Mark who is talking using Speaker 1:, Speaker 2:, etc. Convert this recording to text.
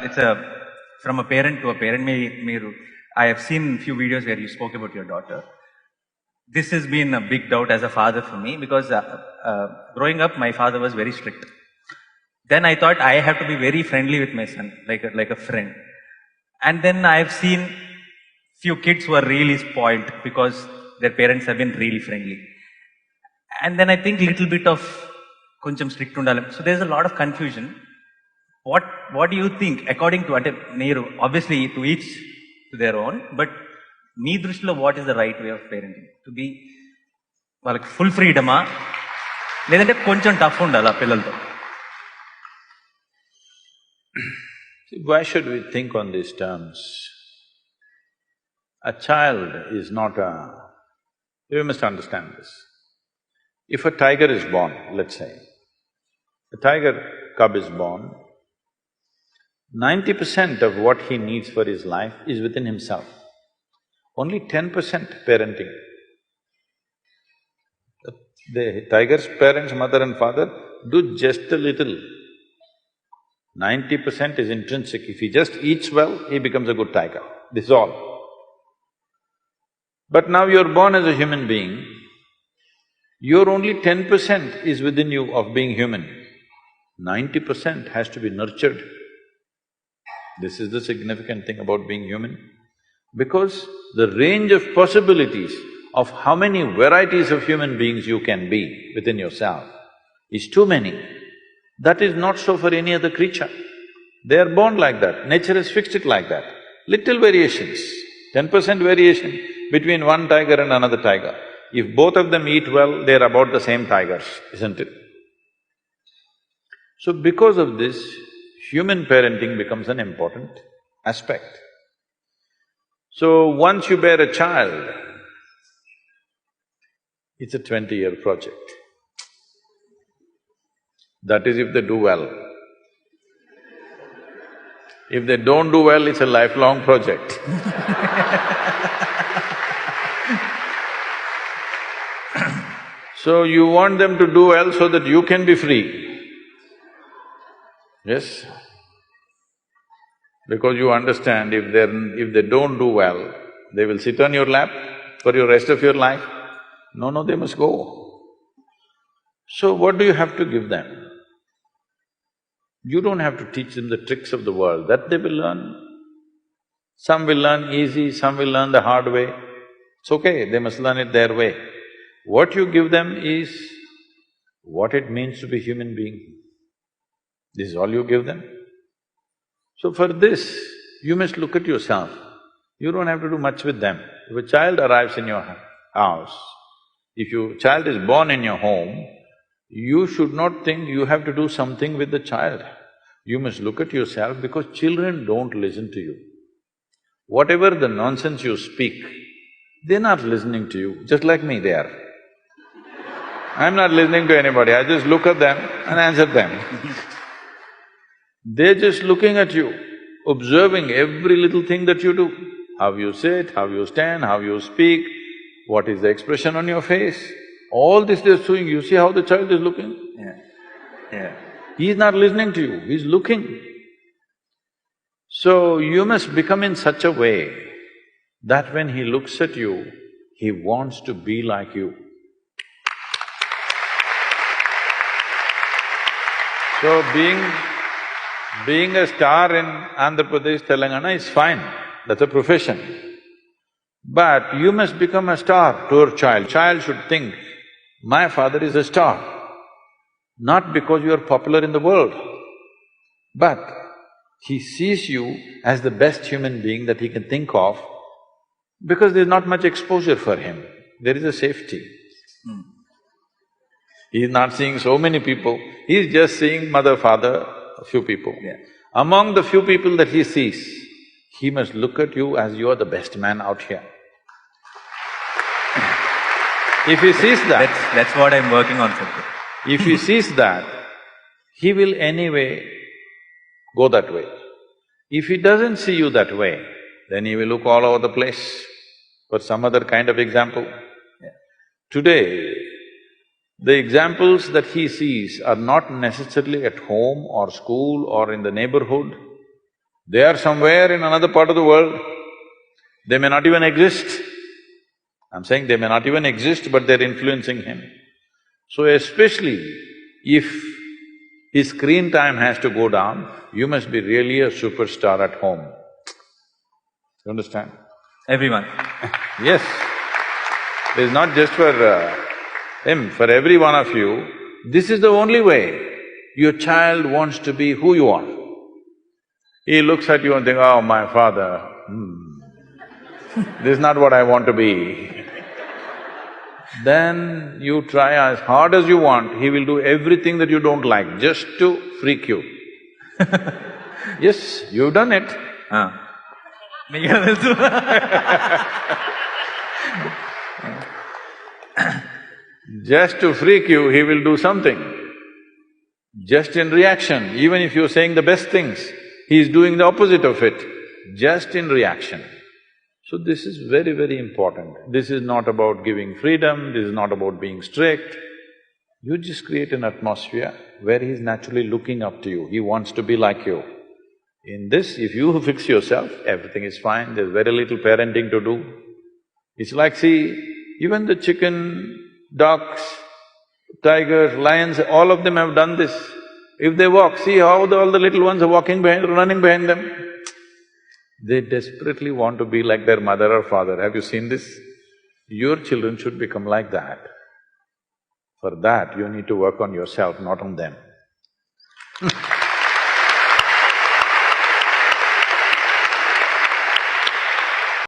Speaker 1: It's from a parent to a parent. I have seen few videos where you spoke about your daughter. This has been a big doubt as a father for me because growing up, my father was very strict. Then I thought I have to be very friendly with my son, like a friend. And then I've seen few kids who are really spoiled because their parents have been really friendly. And then I think little bit of koncham strict undalam. So there's a lot of confusion. What do you think according to ante neeru obviously to each to their own, but మీ దృష్టిలో what is the right way of parenting to be వాళ్ళకి full ఫ్రీడమా లేదంటే కొంచెం tough ఉండాలి ఆ పిల్లలతో?
Speaker 2: Why should we think on these terms? A child is not a… You must understand this. If a tiger is born, let's say, a tiger cub is born, 90% of what he needs for his life is within himself. Only 10% parenting. The tiger's parents, mother and father, do just a little. 90% is intrinsic. If he just eats well, he becomes a good tiger. This is all. But now you're born as a human being, your only 10% is within you of being human. 90% has to be nurtured. This is the significant thing about being human. Because the range of possibilities of how many varieties of human beings you can be within yourself is too many. That is not so for any other creature. They are born like that, nature has fixed it like that. Little variations, 10% variation between one tiger and another tiger. If both of them eat well, they're about the same tigers, isn't it? So because of this, human parenting becomes an important aspect. So once you bear a child, it's a 20-year project. That is if they do well. If they don't do well, it's a lifelong project. So you want them to do well so that you can be free. Yes? Because you understand if they don't do well, they will sit on your lap for your rest of your life. No, they must go. So what do you have to give them? You don't have to teach them the tricks of the world, that they will learn. Some will learn easy, some will learn the hard way. It's okay, they must learn it their way. What you give them is what it means to be human being. This is all you give them. So for this, you must look at yourself. You don't have to do much with them. If a child arrives in your house, if your child is born in your home, you should not think you have to do something with the child. You must look at yourself because children don't listen to you. Whatever the nonsense you speak, they're not listening to you, just like me they are. I'm not listening to anybody, I just look at them and answer them. They're just looking at you, observing every little thing that you do. How you sit, how you stand, how you speak, what is the expression on your face. All this they're doing, you see how the child is looking?
Speaker 1: Yeah.
Speaker 2: He's not listening to you, he's looking. So you must become in such a way that when he looks at you, he wants to be like you. So being a star in Andhra Pradesh, Telangana is fine, that's a profession. But you must become a star to your child. Child should think, my father is a star, not because you are popular in the world, but he sees you as the best human being that he can think of because there's not much exposure for him, there is a safety. He's not seeing so many people, he's just seeing mother, father, a few people. Among the few people that he sees, he must look at you as you are the best man out here. If he sees that…
Speaker 1: That's what I'm working on, sir.
Speaker 2: If he sees that, he will anyway go that way. If he doesn't see you that way, then he will look all over the place for some other kind of example. Today, the examples that he sees are not necessarily at home or school or in the neighborhood. They are somewhere in another part of the world. They may not even exist. I'm saying they may not even exist, but they're influencing him. So especially if his screen time has to go down, you must be really a superstar at home. You understand?
Speaker 1: Everyone.
Speaker 2: Yes. It's not just for him, for every one of you, this is the only way your child wants to be who you are. He looks at you and thinks, oh, my father, this is not what I want to be. Then you try as hard as you want, he will do everything that you don't like just to freak you. Yes, you've done it.
Speaker 1: Miguel తెలుసు.
Speaker 2: Just to freak you, he will do something. Just in reaction, even if you're saying the best things, he is doing the opposite of it, just in reaction. So this is very, very important. This is not about giving freedom, this is not about being strict. You just create an atmosphere where he's naturally looking up to you, he wants to be like you. In this, if you fix yourself, everything is fine, there's very little parenting to do. It's like, see, even the chicken, ducks, tigers, lions, all of them have done this. If they walk, see how all the little ones are walking behind, running behind them. They desperately want to be like their mother or father. Have you seen this? Your children should become like that. For that, you need to work on yourself, not on them.